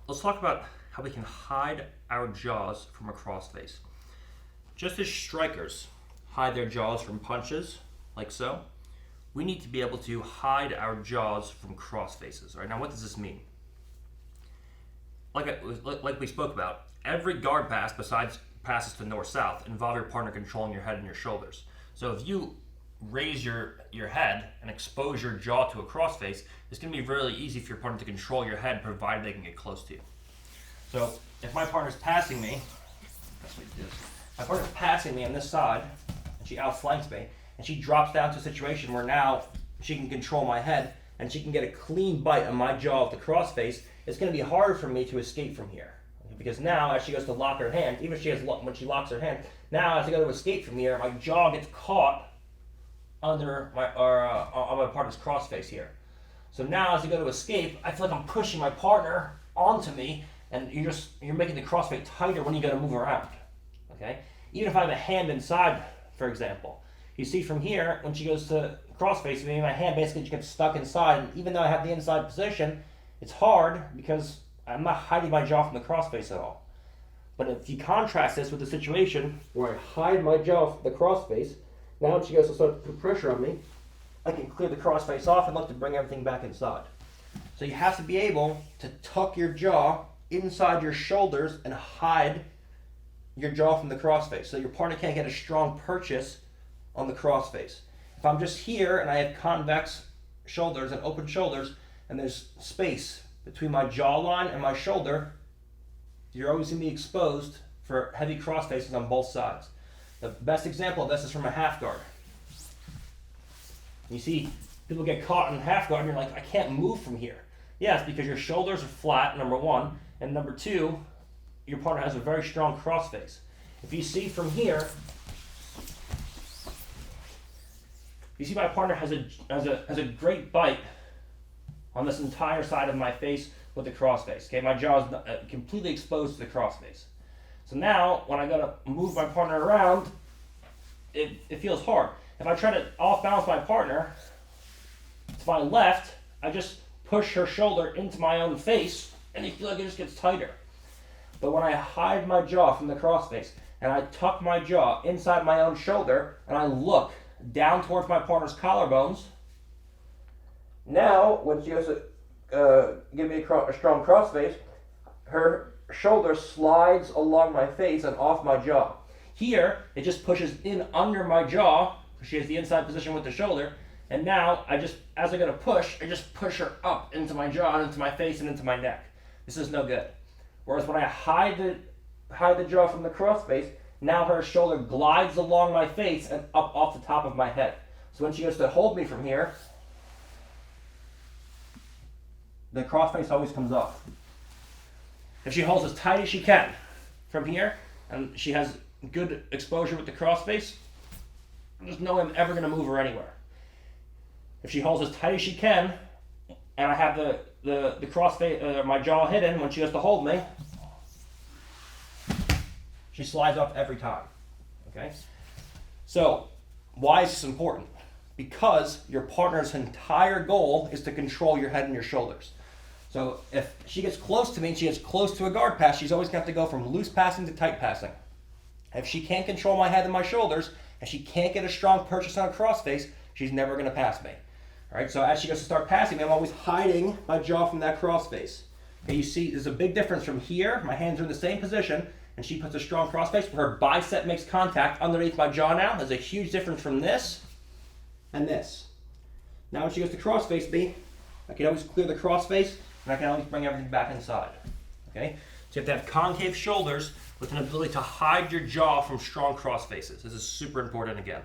let's talk about how we can hide our jaws from a crossface. Just as strikers hide their jaws from punches, like so, we need to be able to hide our jaws from crossfaces. All right, now what does this mean? Like we spoke about, every guard pass besides passes to north-south involve your partner controlling your head and your shoulders. So if you raise your head and expose your jaw to a crossface, it's going to be really easy for your partner to control your head provided they can get close to you. So if my partner's passing me, that's what it is. My partner's passing me on this side, and she outflanks me, and she drops down to a situation where now she can control my head, and she can get a clean bite on my jaw with the crossface. It's going to be hard for me to escape from here. Because now, as she goes to lock her hand, even if when she locks her hand, now as I go to escape from here, my jaw gets caught under on my partner's crossface here. So now as I go to escape, I feel like I'm pushing my partner onto me, and you're making the crossface tighter when you got to move around. Okay? Even if I have a hand inside, for example, you see from here when she goes to crossface, my hand basically just gets stuck inside. And even though I have the inside position, it's hard because I'm not hiding my jaw from the crossface at all. But if you contrast this with the situation where I hide my jaw from the crossface, now when she goes to start to put pressure on me, I can clear the crossface off and look to bring everything back inside. So you have to be able to tuck your jaw inside your shoulders and hide your jaw from the crossface so your partner can't get a strong purchase on the crossface. If I'm just here and I have convex shoulders and open shoulders and there's space between my jawline and my shoulder, you're always going to be exposed for heavy crossfaces on both sides. The best example of this is from a half guard. You see people get caught in half guard and you're like, I can't move from here. Yes, because your shoulders are flat, number one, and number two, your partner has a very strong crossface. If you see from here, you see my partner has a great bite on this entire side of my face with the crossface. Okay, my jaw is completely exposed to the crossface. So now, when I gotta move my partner around, it feels hard. If I try to off balance my partner to my left, I just push her shoulder into my own face, and you feel like it just gets tighter. But when I hide my jaw from the crossface, and I tuck my jaw inside my own shoulder, and I look down towards my partner's collarbones, now, when she goes to give me a strong crossface, her shoulder slides along my face and off my jaw. Here, it just pushes in under my jaw. She has the inside position with the shoulder. And now, as I go to push, I just push her up into my jaw, and into my face, and into my neck. This is no good. Whereas when I hide the jaw from the crossface, now her shoulder glides along my face and up off the top of my head. So when she goes to hold me from here, the crossface always comes off. If she holds as tight as she can from here, and she has good exposure with the crossface, there's no way I'm ever going to move her anywhere. If she holds as tight as she can, and I have the crossface, my jaw hidden when she goes to hold me, she slides off every time. Okay? So, why is this important? Because your partner's entire goal is to control your head and your shoulders. So if she gets close to me and she gets close to a guard pass, she's always going to have to go from loose passing to tight passing. If she can't control my head and my shoulders, and she can't get a strong purchase on a crossface, she's never going to pass me. All right, so as she goes to start passing me, I'm always hiding my jaw from that crossface. Okay, you see there's a big difference from here. My hands are in the same position, and she puts a strong crossface, where her bicep makes contact underneath my jaw now. There's a huge difference from this and this. Now when she goes to crossface me, I can always clear the crossface, and I can always bring everything back inside. Okay? So you have to have concave shoulders with an ability to hide your jaw from strong crossfaces. This is super important again.